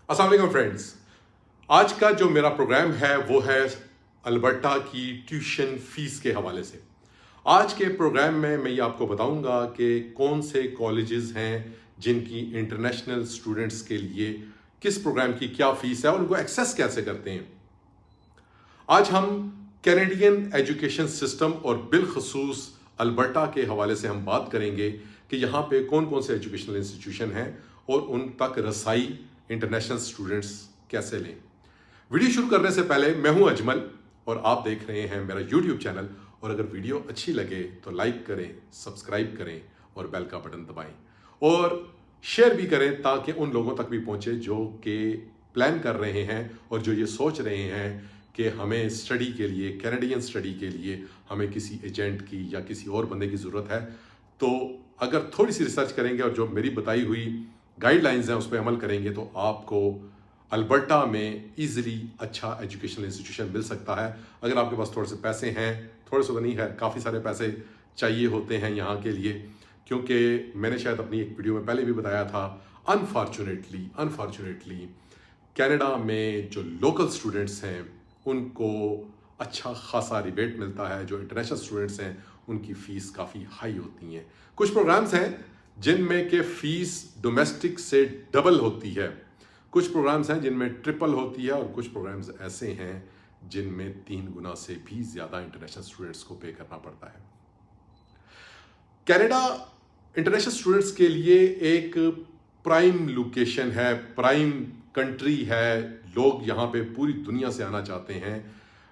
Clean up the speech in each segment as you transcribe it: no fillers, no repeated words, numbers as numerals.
अस्सलाम वालेकुम फ्रेंड्स। आज का जो मेरा प्रोग्राम है वो है अल्बर्टा की ट्यूशन फीस के हवाले से। आज के प्रोग्राम में मैं ये आपको बताऊंगा कि कौन से कॉलेजेस हैं जिनकी इंटरनेशनल स्टूडेंट्स के लिए किस प्रोग्राम की क्या फीस है और उनको एक्सेस कैसे करते हैं। आज हम कैनेडियन एजुकेशन सिस्टम और बिलखसूस अल्बर्टा के हवाले से हम बात करेंगे कि यहाँ पे कौन कौन से एजुकेशनल इंस्टीट्यूशन हैं और उन तक रसाई इंटरनेशनल स्टूडेंट्स कैसे लें। वीडियो शुरू करने से पहले मैं हूं अजमल और आप देख रहे हैं मेरा यूट्यूब चैनल। और अगर वीडियो अच्छी लगे तो लाइक करें, सब्सक्राइब करें और बेल का बटन दबाएं और शेयर भी करें ताकि उन लोगों तक भी पहुंचे जो कि प्लान कर रहे हैं और जो ये सोच रहे हैं कि हमें स्टडी के लिए, कैनेडियन स्टडी के लिए हमें किसी एजेंट की या किसी और बंदे की ज़रूरत है। तो अगर थोड़ी सी रिसर्च करेंगे और जो मेरी बताई हुई गाइडलाइंस हैं उस पर अमल करेंगे तो आपको अल्बर्टा में इजीली अच्छा एजुकेशनल इंस्टीट्यूशन मिल सकता है। अगर आपके पास थोड़े से पैसे हैं, थोड़े से तो नहीं है, काफ़ी सारे पैसे चाहिए होते हैं यहाँ के लिए, क्योंकि मैंने शायद अपनी एक वीडियो में पहले भी बताया था, अनफॉर्चुनेटली कनाडा में जो लोकल स्टूडेंट्स हैं उनको अच्छा खासा रिबेट मिलता है। जो इंटरनेशनल स्टूडेंट्स हैं उनकी फ़ीस काफ़ी हाई होती हैं। कुछ प्रोग्राम्स हैं जिनमें के फीस डोमेस्टिक से डबल होती है, कुछ प्रोग्राम्स हैं जिनमें ट्रिपल होती है और कुछ प्रोग्राम्स ऐसे हैं जिनमें 3 गुना से भी ज़्यादा इंटरनेशनल स्टूडेंट्स को पे करना पड़ता है। कनाडा इंटरनेशनल स्टूडेंट्स के लिए एक प्राइम लोकेशन है, प्राइम कंट्री है। लोग यहाँ पे पूरी दुनिया से आना चाहते हैं।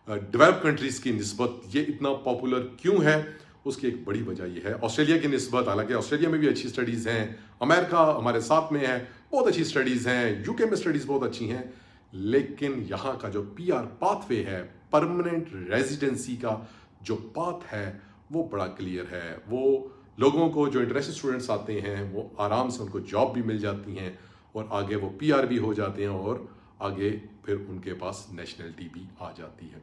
डेवलप कंट्रीज़ की निस्बत ये इतना पॉपुलर क्यों है, उसकी एक बड़ी वजह यह है ऑस्ट्रेलिया की निस्बत। हालांकि ऑस्ट्रेलिया में भी अच्छी स्टडीज़ हैं, अमेरिका हमारे साथ में है, बहुत अच्छी स्टडीज़ हैं, यूके में स्टडीज़ बहुत अच्छी हैं, लेकिन यहाँ का जो पीआर पाथवे है, परमानेंट रेजिडेंसी का जो पाथ है वो बड़ा क्लियर है। वो लोगों को, जो इंटरनेशनल स्टूडेंट्स आते हैं, वो आराम से उनको जॉब भी मिल जाती हैं और आगे वो पीआर भी हो जाते हैं और आगे फिर उनके पास नेशनलिटी भी आ जाती है।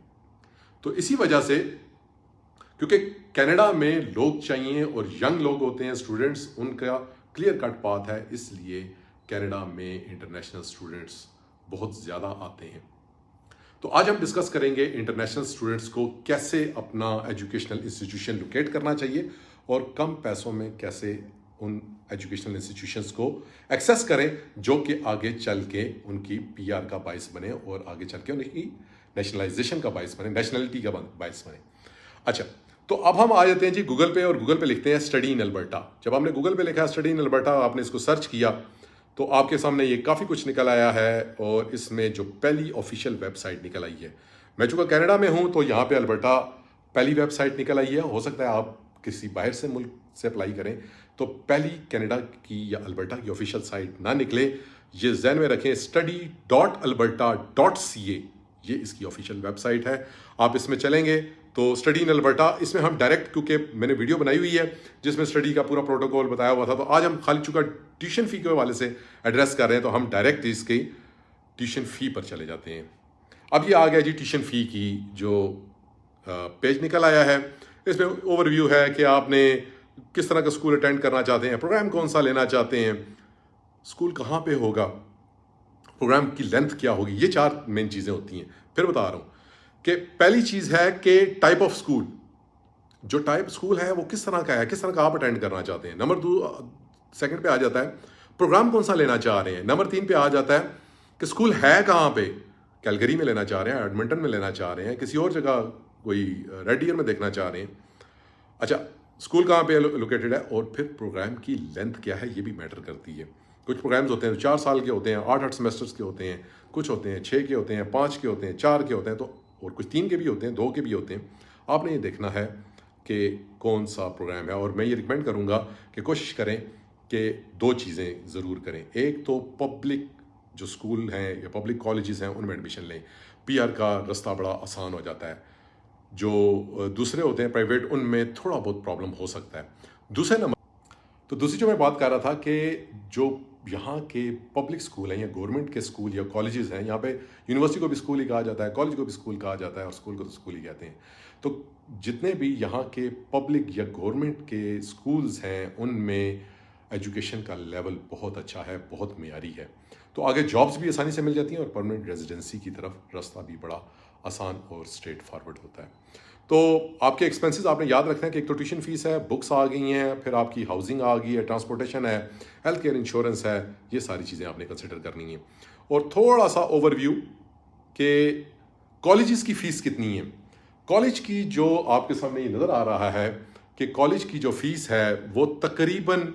तो इसी वजह से, क्योंकि कनाडा में लोग चाहिए और यंग लोग होते हैं स्टूडेंट्स, उनका क्लियर कट पाथ है, इसलिए कनाडा में इंटरनेशनल स्टूडेंट्स बहुत ज़्यादा आते हैं। तो आज हम डिस्कस करेंगे इंटरनेशनल स्टूडेंट्स को कैसे अपना एजुकेशनल इंस्टीट्यूशन लोकेट करना चाहिए और कम पैसों में कैसे उन एजुकेशनल इंस्टीट्यूशंस को एक्सेस करें जो कि आगे चल के उनकी पीआर का बायस बने और आगे चल के उनकी नेशनलाइजेशन का बायस बने, नेशनलिटी का बायस बने। अच्छा, तो अब हम आ जाते हैं जी गूगल पे और गूगल पे लिखते हैं स्टडी इन अल्बर्टा। जब हमने गूगल पे लिखा स्टडी इन अल्बर्टा, आपने इसको सर्च किया तो आपके सामने ये काफ़ी कुछ निकल आया है और इसमें जो पहली ऑफिशियल वेबसाइट निकल आई है, मैं चूँकि कनाडा में हूँ तो यहाँ पे अल्बर्टा पहली वेबसाइट निकल आई है। हो सकता है आप किसी बाहर से मुल्क से अप्लाई करें तो पहली कनाडा की या अल्बर्टा की ऑफिशियल साइट ना निकले, ये ज़हन में रखें। study.alberta.ca ये इसकी ऑफिशियल वेबसाइट है। आप इसमें चलेंगे तो स्टडी इन अल्बर्टा, इसमें हम डायरेक्ट, क्योंकि मैंने वीडियो बनाई हुई है जिसमें स्टडी का पूरा प्रोटोकॉल बताया हुआ था, तो आज हम खाली चुका ट्यूशन फ़ी के हवाले से एड्रेस कर रहे हैं तो हम डायरेक्ट इसकी ट्यूशन फ़ी पर चले जाते हैं। अब ये आ गया जी ट्यूशन फ़ी की जो पेज निकल आया है। इसमें ओवरव्यू है कि आपने किस तरह का स्कूल अटेंड करना चाहते हैं, प्रोग्राम कौन सा लेना चाहते हैं, स्कूल कहाँ पे होगा, प्रोग्राम की लेंथ क्या होगी, ये 4 मेन चीज़ें होती हैं। फिर बता रहा हूँ कि पहली चीज़ है कि टाइप ऑफ स्कूल, जो टाइप स्कूल है वो किस तरह का है, किस तरह का आप अटेंड करना चाहते हैं। नंबर 2, सेकंड पे आ जाता है प्रोग्राम कौन सा लेना चाह रहे हैं। नंबर 3 पे आ जाता है कि स्कूल है कहाँ पे, कैलगरी में लेना चाह रहे हैं, एडमिंटन में लेना चाह रहे हैं, किसी और जगह कोई रेड डियर में देखना चाह रहे हैं। अच्छा, स्कूल कहाँ पे लोकेटेड है और फिर प्रोग्राम की लेंथ क्या है, ये भी मैटर करती है। कुछ प्रोग्राम्स होते हैं 4 साल के होते हैं, 8 सेमेस्टर्स के होते हैं, कुछ होते हैं 6 के होते हैं, 5 के होते हैं, 4 के होते हैं, तो और कुछ 3 के भी होते हैं, 2 के भी होते हैं। आपने ये देखना है कि कौन सा प्रोग्राम है और मैं ये रिकमेंड करूँगा कि कोशिश करें कि 2 चीज़ें ज़रूर करें। एक तो पब्लिक जो स्कूल हैं या पब्लिक कॉलेजेस हैं उनमें एडमिशन लें, पीआर का रास्ता बड़ा आसान हो जाता है। जो दूसरे होते हैं प्राइवेट, उनमें थोड़ा बहुत प्रॉब्लम हो सकता है। दूसरे नंबर, तो दूसरी जो मैं बात कर रहा था कि जो यहाँ के पब्लिक स्कूल हैं या गवर्नमेंट के स्कूल या कॉलेजेस हैं, यहाँ पे यूनिवर्सिटी को भी स्कूल ही कहा जाता है, कॉलेज को भी स्कूल कहा जाता है और स्कूल को तो स्कूल ही कहते हैं। तो जितने भी यहाँ के पब्लिक या गवर्नमेंट के स्कूल्स हैं उनमें एजुकेशन का लेवल बहुत अच्छा है, बहुत मेयारी है, तो आगे जॉब्स भी आसानी से मिल जाती हैं और परमानेंट रेजिडेंसी की तरफ रास्ता भी बड़ा आसान और स्ट्रेट फॉरवर्ड होता है। तो आपके एक्सपेंसेस आपने याद रखना है कि एक तो ट्यूशन फीस है, बुक्स आ गई हैं, फिर आपकी हाउसिंग आ गई है, ट्रांसपोर्टेशन है, हेल्थ केयर इंश्योरेंस है, ये सारी चीज़ें आपने कंसिडर करनी है। और थोड़ा सा ओवरव्यू कि कॉलेजेस की फ़ीस कितनी है। कॉलेज की जो आपके सामने ये नज़र आ रहा है कि कॉलेज की जो फ़ीस है वो तकरीबन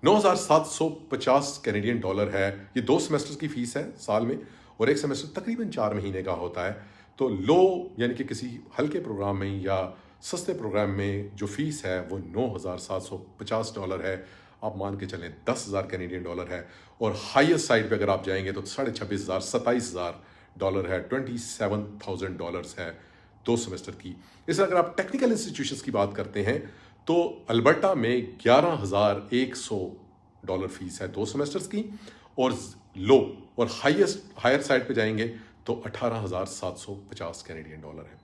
9,750 कैनेडियन डॉलर है। ये 2 सेमेस्टर्स की फ़ीस है साल में, और एक सेमेस्टर तकरीबन 4 महीने का होता है। तो लो यानी कि किसी हल्के प्रोग्राम में या सस्ते प्रोग्राम में जो फ़ीस है वो 9,750 डॉलर है। आप मान के चलें 10,000 कैनेडियन डॉलर है। और हाईएस्ट साइड पे अगर आप जाएंगे तो 26,500 27,000 डॉलर है, 27,000 डॉलर्स है 2 सेमेस्टर की। इस अगर आप टेक्निकल इंस्टीट्यूशंस की बात करते हैं तो अल्बर्टा में 11,100 डॉलर फीस है 2 सेमेस्टर्स की, और लो और हायर साइड पे जाएंगे तो 18,750 कैनेडियन डॉलर है।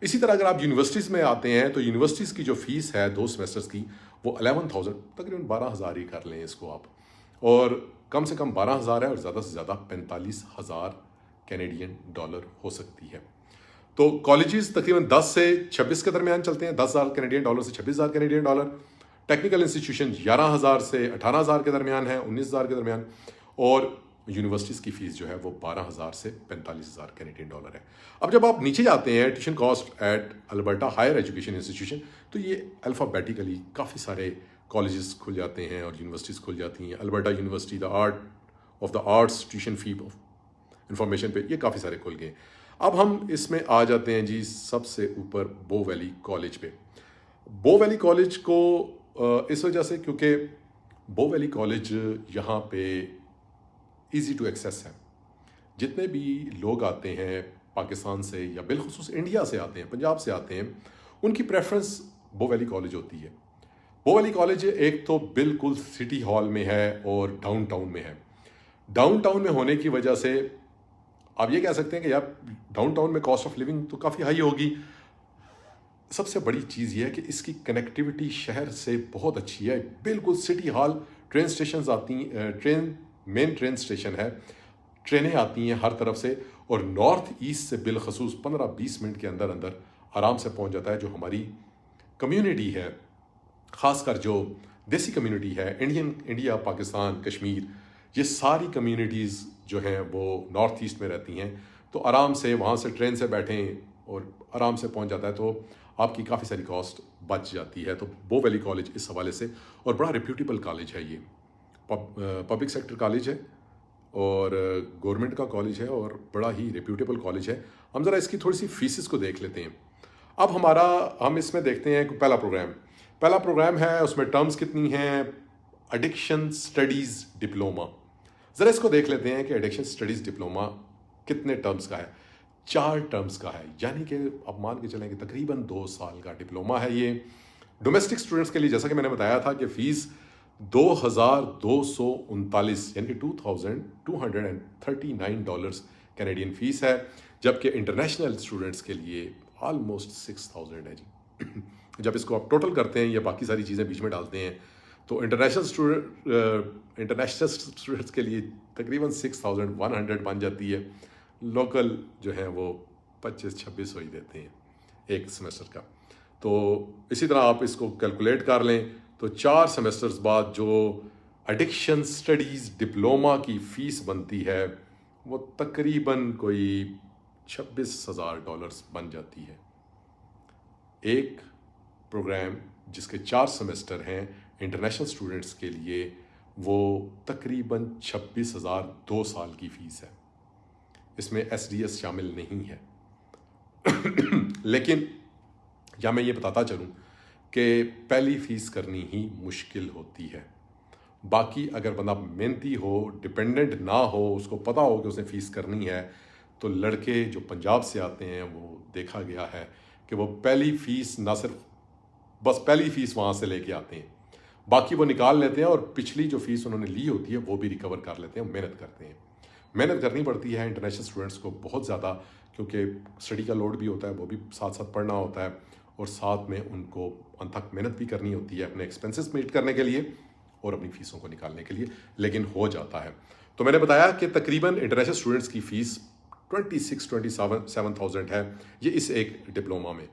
इसी तरह अगर आप यूनिवर्सिटीज़ में आते हैं तो यूनिवर्सिटीज़ की जो फीस है 2 सेमेस्टर्स की वो 11,000, तकरीबन 12,000 ही कर लें इसको आप, और कम से कम 12,000 है और ज़्यादा से ज़्यादा 45,000 कैनेडियन डॉलर हो सकती है। तो कॉलेजेस तकरीबन 10 से 26 के दरमियान चलते हैं, 10,000 कैनेडियन डॉलर से 26,000 कैनेडियन डॉलर। टेक्निकल इंस्टीट्यूशन 11,000 से 18,000 के दरमियान है, 19,000 के दरमियान। और यूनिवर्सिटीज़ की फ़ीस जो है वो 12,000 से 45,000 कैनेडियन डॉलर है। अब जब आप नीचे जाते हैं tuition cost at Alberta higher education institution, तो ये अल्फ़ाबेटिकली काफ़ी सारे कॉलेजेस खुल जाते हैं और यूनिवर्सिटीज़ खुल जाती हैं। Alberta university, the arts tuition fee information पे ये काफ़ी सारे खुल गए। अब हम इसमें आ जाते हैं जी सबसे ऊपर बो वैली कॉलेज पे। बो वैली कॉलेज को इस वजह से क्योंकि बो वैली कॉलेज यहाँ पे इजी टू एक्सेस है। जितने भी लोग आते हैं पाकिस्तान से या बिलखुसूस इंडिया से आते हैं, पंजाब से आते हैं, उनकी प्रेफरेंस बो वैली कॉलेज होती है। बो वैली कॉलेज एक तो बिल्कुल सिटी हॉल में है और डाउनटाउन में है। डाउनटाउन में होने की वजह से आप ये कह सकते हैं कि यार डाउनटाउन में कॉस्ट ऑफ लिविंग तो काफ़ी हाई होगी। सबसे बड़ी चीज़ ये है कि इसकी कनेक्टिविटी शहर से बहुत अच्छी है, बिल्कुल सिटी हॉल, ट्रेन स्टेशन आती हैं, मेन ट्रेन स्टेशन है, ट्रेनें आती हैं हर तरफ से, और नॉर्थ ईस्ट से बिलखसूस 15-20 मिनट के अंदर अंदर आराम से पहुंच जाता है। जो हमारी कम्युनिटी है, ख़ासकर जो देसी कम्युनिटी है, इंडिया, पाकिस्तान, कश्मीर, ये सारी कम्युनिटीज़ जो हैं वो नॉर्थ ईस्ट में रहती हैं, तो आराम से वहाँ से ट्रेन से बैठें और आराम से पहुँच जाता है, तो आपकी काफ़ी सारी कॉस्ट बच जाती है। तो बो वैली कॉलेज इस हवाले से, और बड़ा रिप्यूटेबल कॉलेज है ये, पब्लिक सेक्टर कॉलेज है और गवर्नमेंट का कॉलेज है और बड़ा ही रिप्यूटेबल कॉलेज है। हम ज़रा इसकी थोड़ी सी फीसिस को देख लेते हैं। अब हम इसमें देखते हैं कि पहला प्रोग्राम है, उसमें टर्म्स कितनी हैं। एडिक्शन स्टडीज़ डिप्लोमा, ज़रा इसको देख लेते हैं कि एडिक्शन स्टडीज़ डिप्लोमा कितने टर्म्स का है। 4 टर्म्स का है, यानी कि अब मान के चलें कि तकरीबन 2 साल का डिप्लोमा है ये। डोमेस्टिक स्टूडेंट्स के लिए जैसा कि मैंने बताया था कि फ़ीस 2,239 यानी कि $2,239 कैनेडियन फ़ीस है, जबकि इंटरनेशनल स्टूडेंट्स के लिए ऑलमोस्ट 6,000 है जी। जब इसको आप टोटल करते हैं या बाकी सारी चीज़ें बीच में डालते हैं तो इंटरनेशनल स्टूडेंट्स के लिए तकरीबन 6,100 बन जाती है। लोकल जो है वो 25-26 ही देते हैं एक सेमेस्टर का। तो इसी तरह आप इसको कैलकुलेट कर लें तो 4 सेमेस्टर्स बाद जो एडिक्शन स्टडीज़ डिप्लोमा की फ़ीस बनती है वो तकरीबन कोई $26,000 बन जाती है। एक प्रोग्राम जिसके 4 सेमेस्टर हैं इंटरनेशनल स्टूडेंट्स के लिए वो तकरीबन 26,000 2 साल की फ़ीस है। इसमें SDS शामिल नहीं है। लेकिन या मैं ये बताता चलूँ कि पहली फ़ीस करनी ही मुश्किल होती है। बाकी अगर बंदा मेहनती हो, डिपेंडेंट ना हो, उसको पता हो कि उसने फ़ीस करनी है, तो लड़के जो पंजाब से आते हैं वो देखा गया है कि वो पहली फ़ीस ना सिर्फ बस पहली फ़ीस वहाँ से लेके आते हैं, बाकी वो निकाल लेते हैं और पिछली जो फ़ीस उन्होंने ली होती है वो भी रिकवर कर लेते हैं। मेहनत करते हैं, मेहनत करनी पड़ती है इंटरनेशनल स्टूडेंट्स को बहुत ज़्यादा, क्योंकि स्टडी का लोड भी होता है, वो भी साथ साथ पढ़ना होता है और साथ में उनको अनथक मेहनत भी करनी होती है अपने एक्सपेंसेस मीट करने के लिए और अपनी फ़ीसों को निकालने के लिए, लेकिन हो जाता है। तो मैंने बताया कि तकरीबन इंटरनेशनल स्टूडेंट्स की फ़ीस 27,000 है, ये इस एक डिप्लोमा में।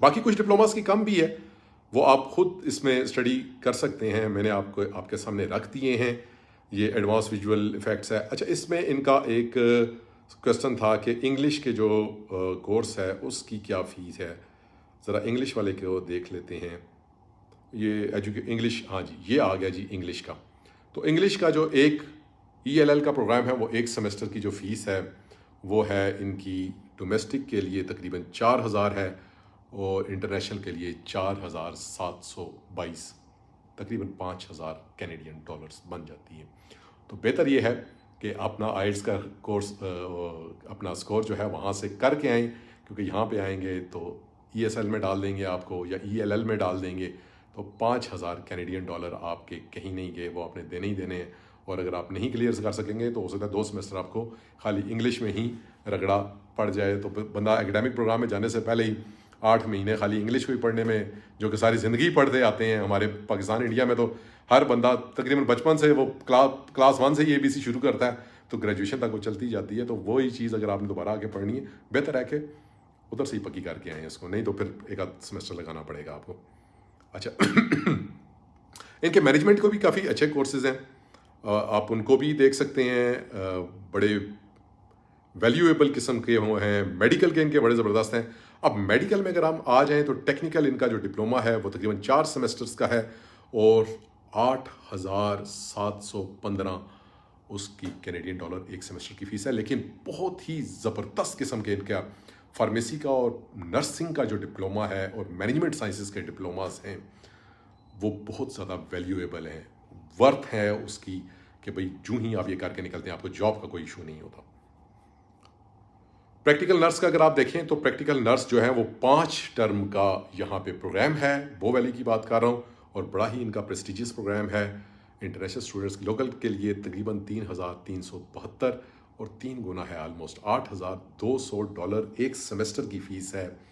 बाकी कुछ डिप्लोमास की कम भी है, वो आप खुद इसमें स्टडी कर सकते हैं। मैंने आपको आपके सामने रख दिए हैं। ये एडवांस विजुअल इफ़ेक्ट्स है। अच्छा, इसमें इनका एक क्वेश्चन था कि इंग्लिश के जो कोर्स है उसकी क्या फ़ीस है। ज़रा इंग्लिश वाले को देख लेते हैं। ये इंग्लिश, हाँ जी, ये आ गया जी इंग्लिश का। तो इंग्लिश का जो एक ELL का प्रोग्राम है, वो एक सेमेस्टर की जो फ़ीस है वो है इनकी डोमेस्टिक के लिए तकरीबन 4,000 है और इंटरनेशनल के लिए 4,722, तकरीबन 5,000 कैनेडियन डॉलर्स बन जाती है। तो बेहतर ये है कि अपना आइल्स का कोर्स अपना स्कोर जो है वहाँ से करके आएँ, क्योंकि यहाँ पे आएंगे तो ESL में डाल देंगे आपको या ELL में डाल देंगे तो 5,000 कैनेडियन डॉलर आपके कहीं नहीं गए, वो आपने देने ही देने हैं। और अगर आप नहीं क्लियर कर सकेंगे तो हो सकता है 2 सेमेस्टर आपको खाली इंग्लिश में ही रगड़ा पड़ जाए। तो बंदा एकेडमिक प्रोग्राम में जाने से पहले ही 8 महीने खाली इंग्लिश को ही पढ़ने में, जो कि सारी ज़िंदगी पढ़ते आते हैं। हमारे पाकिस्तान इंडिया में तो हर बंदा तकरीबन बचपन से वो क्लास 1 से ही ABC शुरू करता है, तो ग्रेजुएशन तक वो चलती जाती है। तो वही चीज़ अगर आपने दोबारा आके पढ़नी है, बेहतर है कि उधर से ही पक्की करके आएँ इसको, नहीं तो फिर एक आध सेमेस्टर लगाना पड़ेगा आपको। अच्छा, इनके मैनेजमेंट को भी काफ़ी अच्छे कोर्सेज़ हैं, आप उनको भी देख सकते हैं। बड़े वैल्यूएबल किस्म के वो हैं। मेडिकल के इनके बड़े ज़बरदस्त हैं। अब मेडिकल में अगर हम आ जाएं तो टेक्निकल इनका जो डिप्लोमा है वो तकरीबन 4 सेमेस्टर्स का है और 8,715 उसकी कैनेडियन डॉलर एक सेमेस्टर की फ़ीस है। लेकिन बहुत ही ज़बरदस्त किस्म के इनका फार्मेसी का और नर्सिंग का जो डिप्लोमा है और मैनेजमेंट साइंसेस के डिप्लोमास हैं वो बहुत ज़्यादा वैल्यूएबल हैं, वर्थ है उसकी, कि भाई जूँ ही आप ये करके निकलते हैं आपको जॉब का कोई इशू नहीं होता। प्रैक्टिकल नर्स का अगर आप देखें तो प्रैक्टिकल नर्स जो है वो 5 टर्म का यहाँ पे प्रोग्राम है। बो वैली की बात कर रहा हूँ और बड़ा ही इनका प्रेस्टिजियस प्रोग्राम है। इंटरनेशनल स्टूडेंट्स लोकल के लिए तकरीबन 3,372 और 3 गुना है, ऑलमोस्ट $8,200 एक सेमेस्टर की फ़ीस है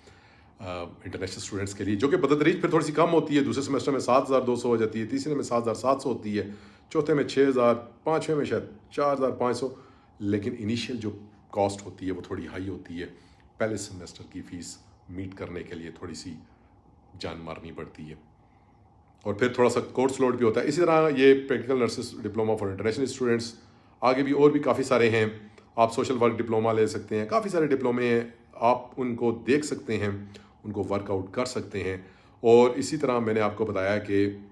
इंटरनेशनल स्टूडेंट्स के लिए, जो कि बदतरीज फिर थोड़ी सी कम होती है। दूसरे सेमेस्टर में 7,200 हो जाती है, तीसरे में 7,700 होती है, चौथे में 6,000, पाँचवें में शायद 4,500। लेकिन इनिशियल जो कॉस्ट होती है वो थोड़ी हाई होती है। पहले सेमेस्टर की फ़ीस मीट करने के लिए थोड़ी सी जान मारनी पड़ती है और फिर थोड़ा सा कोर्स लोड भी होता है। इसी तरह ये practical nurses diploma for international students, आगे भी और भी काफ़ी सारे हैं। आप सोशल वर्क डिप्लोमा ले सकते हैं, काफ़ी सारे डिप्लोमे हैं, आप उनको देख सकते हैं, उनको वर्कआउट कर सकते हैं। और इसी तरह मैंने आपको बताया कि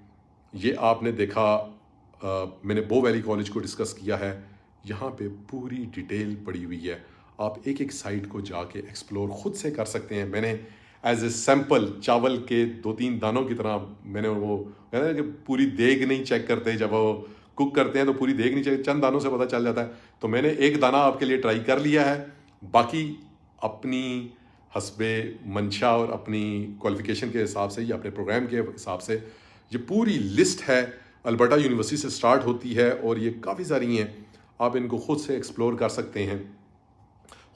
ये आपने देखा, मैंने बो वैली कॉलेज को डिस्कस किया है, यहाँ पे पूरी डिटेल पड़ी हुई है। आप एक एक साइट को जाके एक्सप्लोर खुद से कर सकते हैं। मैंने एज ए सैम्पल चावल के 2-3 दानों की तरह मैंने वो कहते हैं कि पूरी देग नहीं चेक करते, जब वो कुक करते हैं तो पूरी देग नहीं चेक, चंद दानों से पता चल जाता है। तो मैंने एक दाना आपके लिए ट्राई कर लिया है, बाकी अपनी हस्बे मंशा और अपनी क्वालिफिकेशन के हिसाब से या अपने प्रोग्राम के हिसाब से ये पूरी लिस्ट है। अल्बर्टा यूनिवर्सिटी से स्टार्ट होती है और ये काफ़ी सारी हैं, आप इनको खुद से एक्सप्लोर कर सकते हैं,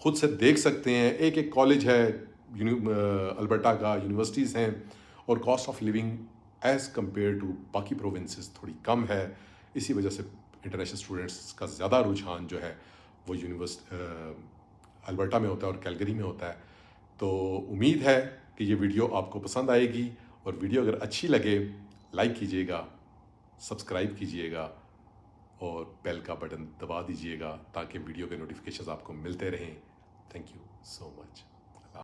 खुद से देख सकते हैं। एक एक कॉलेज है अल्बर्टा का, यूनिवर्सिटीज़ हैं और cost of living as compare to बाकी प्रोविंसेस थोड़ी कम है। इसी वजह से इंटरनेशनल स्टूडेंट्स का ज़्यादा रुझान जो है वो अल्बर्टा में होता है और कैलगरी में होता है। तो उम्मीद है कि ये वीडियो आपको पसंद आएगी और वीडियो अगर अच्छी लगे लाइक कीजिएगा, सब्सक्राइब कीजिएगा और बेल का बटन दबा दीजिएगा ताकि वीडियो के नोटिफिकेशंस आपको मिलते रहें। Thank you so much.